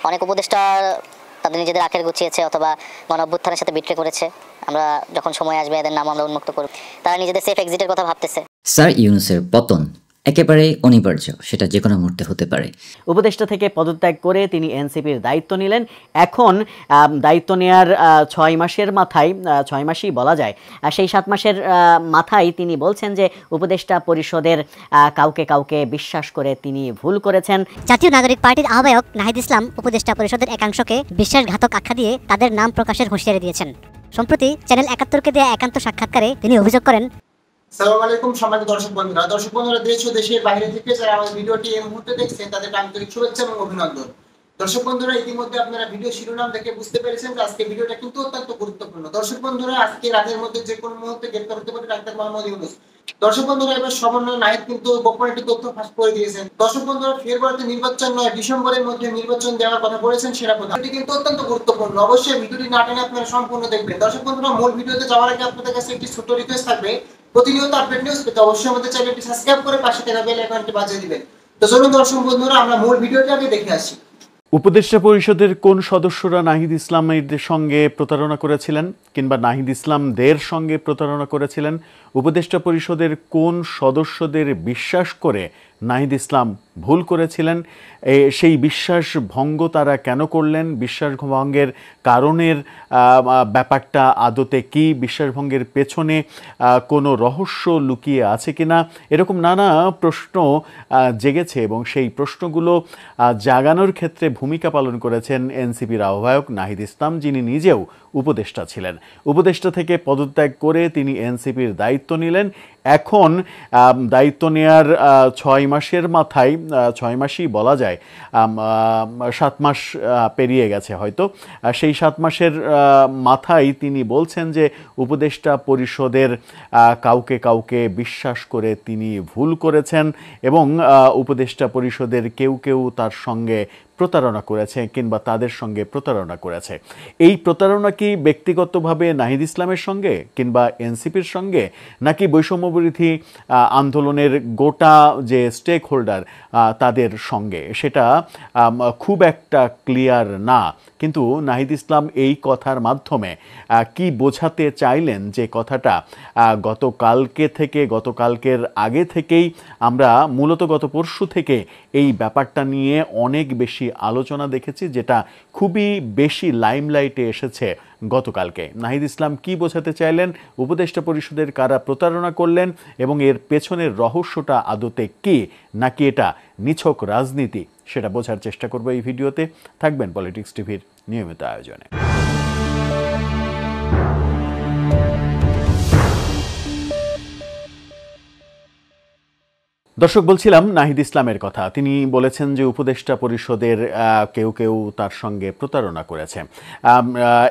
অনেক উপদেষ্টা তাদের নিজেদের আখের গুছিয়েছে অথবা গণঅভ্যুত্থানের সাথে বিট্রে করেছে। আমরা যখন সময় আসবে এদের নাম আমরা উন্মুক্ত করব। তারা নিজেদের সেফ এক্সিটের কথা ভাবতেছে। স্যার ইউনূসের পতন একেবারে অনিবার্য, সেটা যে কোনো মুহূর্তে হতে পারে। উপদেষ্টা থেকে পদত্যাগ করে তিনি এনসিপির দায়িত্ব নিলেন। এখন দায়িত্ব নেওয়ার 6 মাসের মাথায়, 6 মাসই বলা যায়, সেই 7 মাসের মাথায় তিনি বলছেন যে উপদেষ্টা পরিষদের কাউকে কাউকে বিশ্বাস করে তিনি ভুল করেছেন। জাতীয় নাগরিক পার্টির আহ্বায়ক নাহিদ ইসলাম উপদেষ্টা পরিষদের একাংশকে বিশ্বাসঘাতক আখ্যা দিয়ে তাদের নাম প্রকাশের হুঁশিয়ারি দিয়েছেন। সম্প্রতি চ্যানেল 71-কে দেয়া একান্ত সাক্ষাৎকারে তিনি অভিযোগ করেন, আসসালামু আলাইকুম সম্মানিত দর্শক বন্ধুরা দেশ ও দেশের বাইরে থেকে যারা আমাদের ভিডিওটি এই মুহূর্তে দেখছেন তাদের আন্তরিক শুভেচ্ছা এবং অভিনন্দন। দর্শক বন্ধুরা, ইতিমধ্যে আপনারা ভিডিও শিরোনাম দেখে বুঝতে পেরেছেন যে আজকে ভিডিওটা কিন্তু অত্যন্ত গুরুত্বপূর্ণ। দর্শক বন্ধুরা, আজকে রাতের মধ্যে যে কোনো মুহূর্তে গ্রেফতার হতে পারে ডাক্তার মোহাম্মদ ইউনূস। দর্শক বন্ধুরা, এবার সমন্বয় নাহিদ কিন্তু গোপন একটি তথ্য ফাঁস করে দিয়েছেন। দর্শক বন্ধুরা, ফেব্রুয়ারিতে নির্বাচন নয়, ডিসেম্বরের মধ্যে নির্বাচন দেওয়ার কথা বলেছেন সেনাপ্রধান। এটি কিন্তু অত্যন্ত গুরুত্বপূর্ণ। অবশ্যই ভিডিওটি না টেনে আপনারা সম্পূর্ণ দেখবেন। দর্শক বন্ধুরা, মূল ভিডিওতে যাওয়ার আগে আপনাদের কাছে একটি ছোট রিকোয়েস্ট থাকবে, প্রতিনিয়ত আপডেট নিউজ পেতে অবশ্যই আমাদের চ্যানেলটি সাবস্ক্রাইব করে পাশে থাকা বেল আইকনটি বাজিয়ে দিবেন। তো চলুন দর্শক বন্ধুরা, আমরা মূল ভিডিওটি আগে দেখে আসি। উপদেষ্টা পরিষদের কোন সদস্যরা নাহিদ ইসলামের সঙ্গে প্রতারণা করেছিলেন কিংবা নাহিদ ইসলামদের সঙ্গে প্রতারণা করেছিলেন? উপদেষ্টা পরিষদের কোন সদস্যদের বিশ্বাস করে নাহিদ ইসলাম ভুল করেছিলেন? সেই বিশ্বাস ভঙ্গ তারা কেন করলেন? বিশ্বাস ভঙ্গের কারণের ব্যাপারটা আদতে কি? বিশ্বাস ভঙ্গের পেছনে কোনো রহস্য লুকিয়ে আছে কিনা? এরকম নানা প্রশ্ন জেগেছে এবং সেই প্রশ্নগুলো জাগানোর ক্ষেত্রে ভূমিকা পালন করেছেন এনসিপির আহ্বায়ক নাহিদ ইসলাম, যিনি নিজেও উপদেষ্টা ছিলেন। উপদেষ্টা থেকে পদত্যাগ করে তিনি এনসিপির দায়িত্ব নিলেন। এখন দায়িত্ব নেয়ার 6 মাসের মাথায়, 6 মাসই বলা যায়, 7 মাস পেরিয়ে গেছে হয়তো, সেই 7 মাসের মাথায় তিনি বলছেন যে উপদেষ্টা পরিষদের কাউকে কাউকে বিশ্বাস করে তিনি ভুল করেছেন এবং উপদেষ্টা পরিষদের কেউ কেউ তার সঙ্গে প্রতারণা করেছে কিংবা তাদের সঙ্গে প্রতারণা করেছে। এই প্রতারণা কি ব্যক্তিগতভাবে নাহিদ ইসলামের সঙ্গে কিংবা এনসিপির সঙ্গে, নাকি বৈষম্যবিরোধী আন্দোলনের গোটা যে স্টেক হোল্ডার তাদের সঙ্গে? সেটা খুব একটা ক্লিয়ার না। কিন্তু নাহিদ ইসলাম এই কথার মাধ্যমে কি বোঝাতে চাইলেন, যে কথাটা গতকালকের আগে থেকেই আমরা মূলত গত পরশু থেকে এই ব্যাপারটা নিয়ে অনেক বেশি আলোচনা দেখেছি, যেটা খুবই বেশি লাইমলাইটে এসেছে গতকালকে। নাহিদ ইসলাম কি বোঝাতে চাইলেন, উপদেষ্টা পরিষদের কারা প্রতারণা করলেন এবং এর পেছনের রহস্যটা আদতে কি, নাকি এটা নিছক রাজনীতি, সেটা বোঝার চেষ্টা করব এই ভিডিওতে। থাকবেন পলিটিক্স টিভির নিয়মিত আয়োজনে। দর্শক, বলছিলাম নাহিদ ইসলামের কথা। তিনি বলেছেন যে উপদেষ্টা পরিষদের কেউ কেউ তার সঙ্গে প্রতারণা করেছে।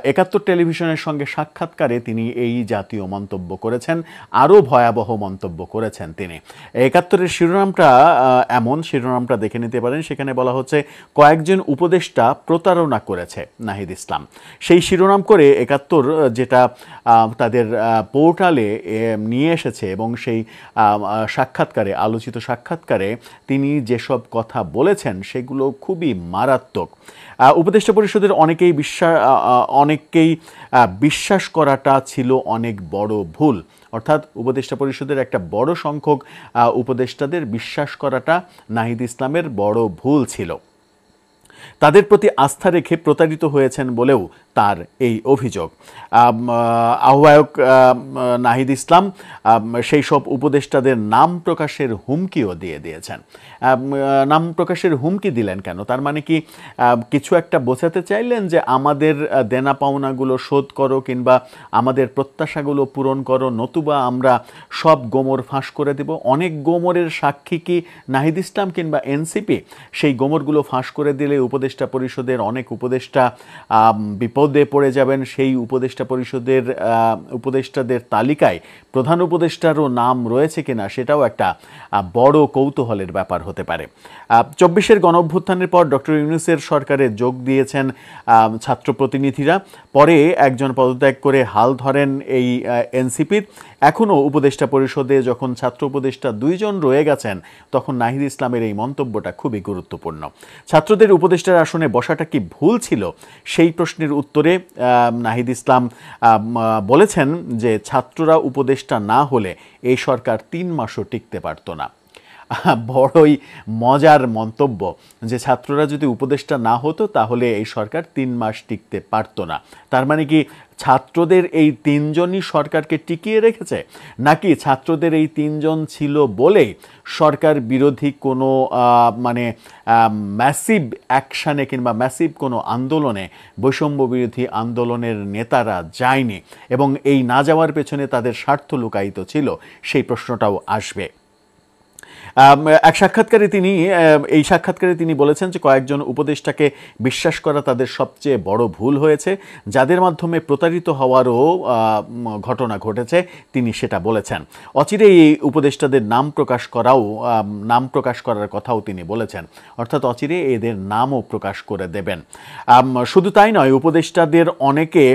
71 টেলিভিশনের সঙ্গে সাক্ষাৎকারে তিনি এই জাতীয় মন্তব্য করেছেন, আরও ভয়াবহ মন্তব্য করেছেন তিনি। 71-এর শিরোনামটা এমন, শিরোনামটা দেখে নিতে পারেন। সেখানে বলা হচ্ছে কয়েকজন উপদেষ্টা প্রতারণা করেছে নাহিদ ইসলাম। সেই শিরোনাম করে 71 যেটা তাদের পোর্টালে নিয়ে এসেছে এবং সেই সাক্ষাৎকারে, আলোচিত সাক্ষাৎকারে তিনি যেসব কথা বলেছেন সেগুলো খুবই মারাত্মক। উপদেষ্টা পরিষদের অনেকেই বিশ্বাস করাটা ছিল অনেক বড় ভুল। অর্থাৎ উপদেষ্টা পরিষদের একটা বড় সংখ্যক উপদেষ্টাদের বিশ্বাস করাটা নাহিদ ইসলামের বড় ভুল ছিল। তাদের প্রতি আস্থা রেখে প্রতারিত হয়েছেন বলেও তার এই অভিযোগ। আহ্বায়ক নাহিদ ইসলাম সেই সব উপদেষ্টাদের নাম প্রকাশের হুমকিও দিয়েছেন। নাম প্রকাশের হুমকি দিলেন কেন? তার মানে কি কিছু একটা বোঝাতে চাইলেন যে আমাদের দেনা পাওনাগুলো শোধ করো কিংবা আমাদের প্রত্যাশাগুলো পূরণ করো, নতুবা আমরা সব গোমর ফাঁস করে দেব। অনেক গোমরের সাক্ষী কি নাহিদ ইসলাম কিংবা এনসিপি? সেই গোমরগুলো ফাঁস করে দিলে উপদেষ্টা পরিষদের অনেক উপদেষ্টা বিপদে পড়ে যাবেন। সেই উপদেষ্টা পরিষদের উপদেষ্টাদের তালিকায় প্রধান উপদেষ্টারও নাম রয়েছে কিনা সেটাও একটা বড় কৌতূহলের ব্যাপার হতে পারে। 24-এর গণঅভ্যুত্থানের পর ডক্টর ইউনূসের সরকারে যোগ দিয়েছেন ছাত্র প্রতিনিধিরা। পরে একজন পদত্যাগ করে হাল ধরেন এই এনসিপির এখনও উপদেষ্টা পরিষদে যখন ছাত্র উপদেষ্টা 2 জন রয়ে গেছেন, তখন নাহিদ ইসলামের এই মন্তব্যটা খুবই গুরুত্বপূর্ণ। ছাত্রদের উপদেষ্টার আসনে বসাটা কি ভুল ছিল, সেই প্রশ্নের উত্তরে নাহিদ ইসলাম বলেছেন যে ছাত্ররা উপদেষ্টা না হলে এই সরকার 3 মাসও টিকতে পারত না। বড়ই মজার মন্তব্য যে ছাত্ররা যদি উপদেষ্টা না হতো তাহলে এই সরকার 3 মাস টিকতে পারত না। তার মানে কি ছাত্রদের এই 3 জনই সরকারকে টিকিয়ে রেখেছে, নাকি ছাত্রদের এই 3 জন ছিল বলেই সরকার বিরোধী কোনো ম্যাসিভ অ্যাকশানে কিংবা ম্যাসিভ কোনো আন্দোলনে, বৈষম্য বিরোধী আন্দোলনের নেতারা যায়নি এবং এই না যাওয়ার পেছনে তাদের স্বার্থ লুকায়িত ছিল, সেই প্রশ্নটাও আসবে। এক সাক্ষাৎকারে তিনি বলেছেন যে কয়েকজন উপদেষ্টাকে বিশ্বাস করা তাদের সবচেয়ে বড় ভুল হয়েছে, যাদের মাধ্যমে প্রতারিত হওয়ারও ঘটনা ঘটেছে তিনি সেটা বলেছেন। অচিরে এই উপদেষ্টাদের নাম প্রকাশ করার কথাও তিনি বলেছেন, অর্থাৎ অচিরে এদের নামও প্রকাশ করে দেবেন। শুধু তাই নয়, উপদেষ্টাদের অনেকে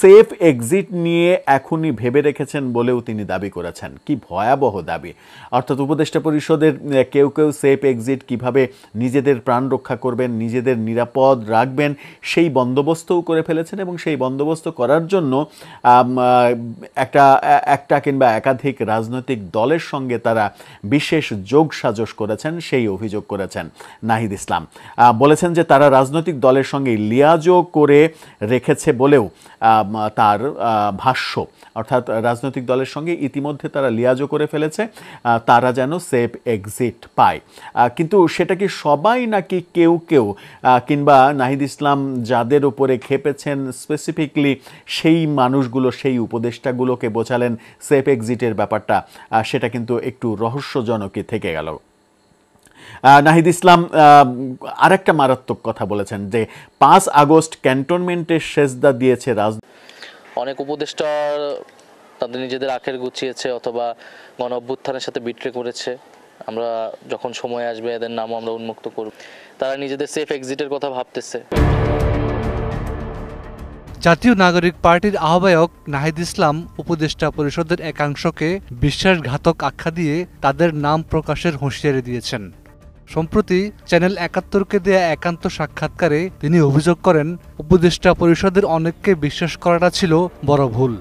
সেফ এক্সিট নিয়ে এখনই ভেবে রেখেছেন বলেও তিনি দাবি করেছেন। কি ভয়াবহ দাবি! অর্থাৎ উপদেষ্টা পরিষদের কেউ কেউ সেফ এক্সিট কিভাবে নিজেদের প্রাণ রক্ষা করবেন, নিজেদের নিরাপদ রাখবেন, সেই বন্দোবস্তও করে ফেলেছেন এবং সেই বন্দোবস্ত করার জন্য একটা কিংবা একাধিক রাজনৈতিক দলের সঙ্গে তারা বিশেষ যোগসাজশ করেছেন, সেই অভিযোগ করেছেন নাহিদ ইসলাম। বলেছেন যে তারা রাজনৈতিক দলের সঙ্গে লিয়াজো করে রেখেছে বলেও তার ভাষ্য, অর্থাৎ রাজনৈতিক দলের সঙ্গে ইতিমধ্যে তারা লিয়াজো করে ফেলেছে তারা যেন সেফ এক্সিট পায়। কিন্তু সেটা কি সবাই, নাকি কেউ কেউ, কিংবা নাহিদ ইসলাম যাদের উপরে খেপেছেন স্পেসিফিকলি সেই মানুষগুলো, সেই উপদেষ্টাগুলোকে বোঝালেন সেফ এক্সিটের ব্যাপারটা, সেটা কিন্তু একটু রহস্যজনকই থেকে গেল। নাহিদ ইসলাম আরেকটা মারাত্মক কথা বলেছেন যে 5 আগস্ট ক্যান্টনমেন্টে সেজদা দিয়েছে অনেক উপদেষ্টা তাদের নিজেদের আখের গুছিয়েছে অথবা গণ অভ্যুত্থানের সাথে বিট্রে করেছে। আমরা যখন সময় আসবে এদের নামও আমরা উন্মুক্ত করব। তারা নিজেদের সেফ এক্সিটের কথা ভাবতেছে। জাতীয় নাগরিক পার্টির আহ্বায়ক নাহিদ ইসলাম উপদেষ্টা পরিষদের একাংশকে বিশ্বাসঘাতক আখ্যা দিয়ে তাদের নাম প্রকাশের হুঁশিয়ারি দিয়েছেন। সম্প্রতি চ্যানেল ৭১কে দেয়া একান্ত সাক্ষাৎকারে তিনি অভিযোগ করেন, উপদেষ্টা পরিষদের অনেককে বিশ্বাস করাটা ছিল বড় ভুল।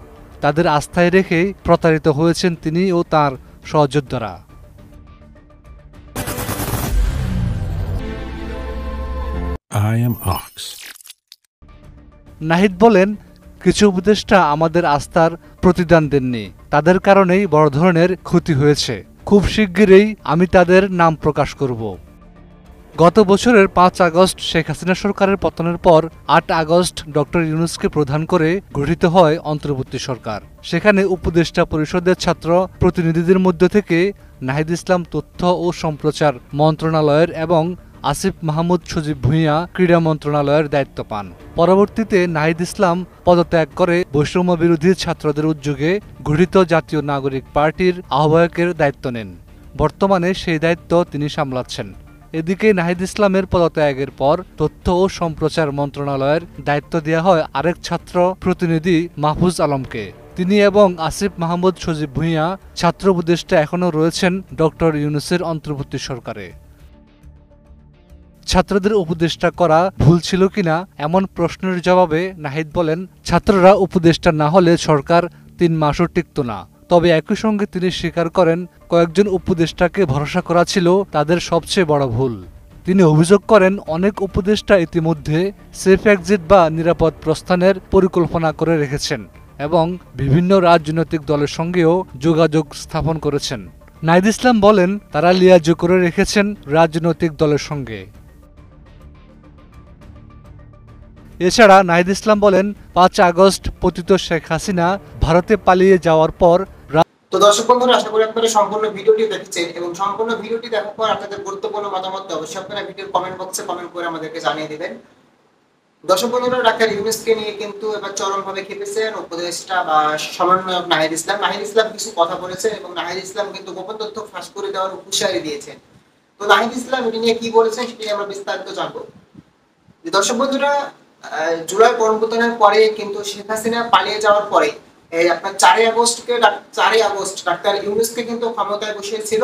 তাদের আস্থায় রেখেই প্রতারিত হয়েছেন তিনি ও তার সহযোদ্ধারা। নাহিদ বলেন, কিছু উপদেষ্টা আমাদের আস্থার প্রতিদান দেননি, তাদের কারণেই বড় ধরনের ক্ষতি হয়েছে। খুব শিগগিরই আমি তাদের নাম প্রকাশ করব। গত বছরের 5 আগস্ট শেখ হাসিনা সরকারের পতনের পর 8 আগস্ট ডক্টর ইউনূসকে প্রধান করে গঠিত হয় অন্তর্বর্তী সরকার। সেখানে উপদেষ্টা পরিষদের ছাত্র প্রতিনিধিদের মধ্য থেকে নাহিদ ইসলাম তথ্য ও সম্প্রচার মন্ত্রণালয়ের এবং আসিফ মাহমুদ সজীব ভুঁইয়া ক্রীড়া মন্ত্রণালয়ের দায়িত্ব পান। পরবর্তীতে নাহিদ ইসলাম পদত্যাগ করে বৈষম্য বিরোধী ছাত্রদের উদ্যোগে গঠিত জাতীয় নাগরিক পার্টির আহ্বায়কের দায়িত্ব নেন। বর্তমানে সেই দায়িত্ব তিনি সামলাচ্ছেন। এদিকে নাহিদ ইসলামের পদত্যাগের পর তথ্য ও সম্প্রচার মন্ত্রণালয়ের দায়িত্ব দেওয়া হয় আরেক ছাত্র প্রতিনিধি মাহফুজ আলমকে। তিনি এবং আসিফ মাহমুদ সজীব ভুঁইয়া ছাত্র উপদেষ্টা এখনও রয়েছেন ডক্টর ইউনূসের অন্তর্বর্তী সরকারে। ছাত্রদের উপদেষ্টা করা ভুল ছিল কিনা এমন প্রশ্নের জবাবে নাহিদ বলেন, ছাত্ররা উপদেষ্টা না হলে সরকার 3 মাসও টিকত না। তবে একই সঙ্গে তিনি স্বীকার করেন, কয়েকজন উপদেষ্টাকে ভরসা করা ছিল তাদের সবচেয়ে বড় ভুল। তিনি অভিযোগ করেন, অনেক উপদেষ্টা ইতিমধ্যে সেফ এক্সিট বা নিরাপদ প্রস্থানের পরিকল্পনা করে রেখেছেন এবং বিভিন্ন রাজনৈতিক দলের সঙ্গেও যোগাযোগ স্থাপন করেছেন। নাহিদ ইসলাম বলেন, তারা লিয়াজো করে রেখেছেন রাজনৈতিক দলের সঙ্গে। এছাড়া নাহিদ ইসলাম বলেন, 5 আগস্ট পতিত শেখ হাসিনা ভারতে পালিয়ে যাওয়ার পর। তো দর্শক বন্ধুরা, আশা করি আপনারা সম্পূর্ণ ভিডিওটি দেখেছেন এবং সম্পূর্ণ ভিডিওটি দেখার পর আপনাদের গুরুত্বপূর্ণ মতামত অবশ্যই আপনারা ভিডিওর কমেন্ট বক্সে কমেন্ট করে আমাদেরকে জানিয়ে দিবেন। দর্শক বন্ধুরা, ডাক্তার ইউনূসকে নিয়ে কিন্তু এবার চরমভাবে খেপেছেন উপদেষ্টা বা সমন্বয়ক নাহিদ ইসলাম। নাহিদ ইসলাম কিছু কথা বলেছেন এবং নাহিদ ইসলাম কিন্তু গোপন তথ্য ফাঁস করে দেওয়ার হুঁশিয়ারি দিয়েছেন। তো নাহিদ ইসলাম এটি নিয়ে কি বলেছেন সেটি আমরা বিস্তারিত জানবো। দর্শক বন্ধুরা, জুলাই গণঅভ্যুত্থানের পরে কিন্তু শেখ হাসিনা পালিয়ে যাওয়ার পরে এই আপনার 4ই আগস্ট ডাক্তার ইউনূসকে কিন্তু ক্ষমতায় বসিয়েছিল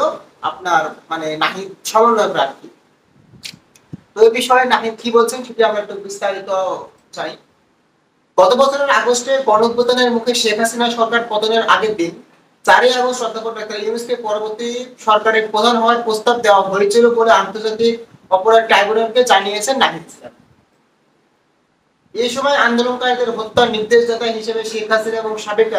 আপনার মানে নাহিদ সমন্বয় প্রার্থী। তো এই বিষয়ে নাহিদ কি বলছেন সেটা আমরা একটু বিস্তারিত চাই। গত বছরের আগস্টে গণঅভ্যুত্থানের মুখে শেখ হাসিনা সরকার পতনের আগের দিন 4ই আগস্ট অধ্যাপক ডাক্তার ইউনূসকে পরবর্তী সরকারের প্রধান হওয়ার প্রস্তাব দেওয়া হয়েছিল বলে আন্তর্জাতিক অপরাধ ট্রাইব্যুনালকে জানিয়েছেন নাহিদ ইসলাম। এই সময় আন্দোলনকারীদের হত্যার নির্দেশদাতা হিসেবে শেখ হাসিনা এবং সাবেক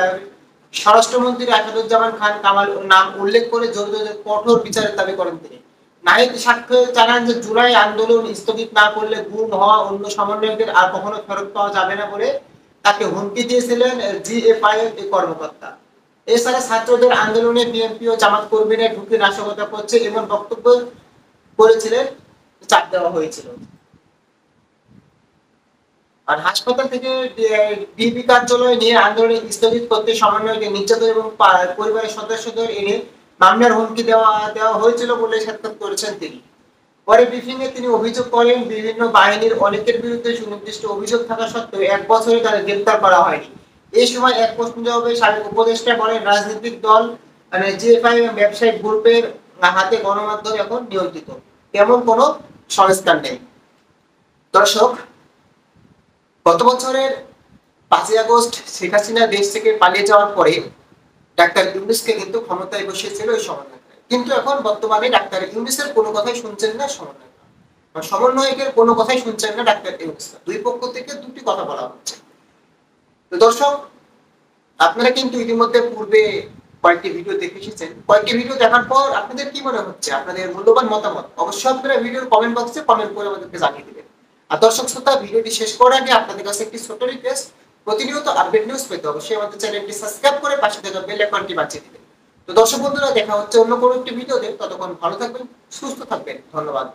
স্বরাষ্ট্রমন্ত্রী আসাদুজ্জামান খান কামাল নাম উল্লেখ করে জড়িতদের কঠোর বিচারের দাবি করেন তিনি। নাহিদ সাক্ষ্য জানান যে জুলাই আন্দোলন স্থগিত না করলে গুম হওয়া অন্য সমন্বয়কদের আর কখনো ফেরত পাওয়া যাবে না বলে তাকে হুমকি দিয়েছিলেন জিএফআই এর কর্মকর্তা। এছাড়া ছাত্রদের আন্দোলনে বিএনপি ও জামাত কর্মীরা ঢুকে নাশকতা করছে এমন বক্তব্য করেছিলেন, চাপ দেওয়া হয়েছিল। আর হাসপাতাল থেকে ডিবি কার্যালয় নিয়ে আন্দোলন স্থগিত করতে সমন্বয়কে নির্যাতন এবং পরিবারের সদস্যদের এনে মামলার হুমকি দেওয়া হয়েছিল বলে সাক্ষাৎ করেছেন তিনি। পরে ব্রিফিং এ তিনি অভিযোগ করেন বিভিন্ন বাহিনীর অনেকের বিরুদ্ধে সুনির্দিষ্ট অভিযোগ থাকা সত্ত্বেও 1 বছরে তাদের গ্রেফতার করা হয়নি। এই সময় এক প্রশ্ন জবাবে সাবেক উপদেষ্টা বলেন রাজনৈতিক দল মানে জিএফআই এবং ব্যবসায়িক গ্রুপের হাতে গণমাধ্যম এখন নিয়ন্ত্রিত, তেমন কোনো সংস্কার নেই। দর্শক, গত বছরের 5ই আগস্ট শেখ হাসিনা দেশ থেকে পালিয়ে যাওয়ার পরে ডাক্তার ইউনূসকে কিন্তু ক্ষমতায় বসিয়েছিল ওই সমন্বয়করা, কিন্তু এখন বর্তমানে ডাক্তার ইউনূসের কোনো কথাই শুনছেন না সমন্বয়কের কোনো কথাই শুনছেন না ডাক্তার ইউনূস। দুই পক্ষ থেকে দুটি কথা বলা হচ্ছে। তো দর্শক, আপনারা কিন্তু ইতিমধ্যে পূর্বে কয়েকটি ভিডিও দেখে এসেছেন। কয়েকটি ভিডিও দেখার পর আপনাদের কি মনে হচ্ছে, আপনাদের মূল্যবান মতামত অবশ্যই আপনারা ভিডিওর কমেন্ট বক্সে কমেন্ট করে আমাদেরকে জানিয়ে দিবেন। আর দর্শক শ্রোতা, ভিডিওটি শেষ করার আগে আপনাদের কাছে একটি ছোট রিকোয়েস্ট, প্রতিনিয়ত আপডেট নিউজ পেতে অবশ্যই আমাদের চ্যানেলটি সাবস্ক্রাইব করে পাশে থাকা বেল আইকনটি বাজিয়ে দিবেন। তো দর্শক বন্ধুরা, দেখা হচ্ছে অন্য কোনো একটি ভিডিওতে। ততক্ষণ ভালো থাকবেন, সুস্থ থাকবেন। ধন্যবাদ।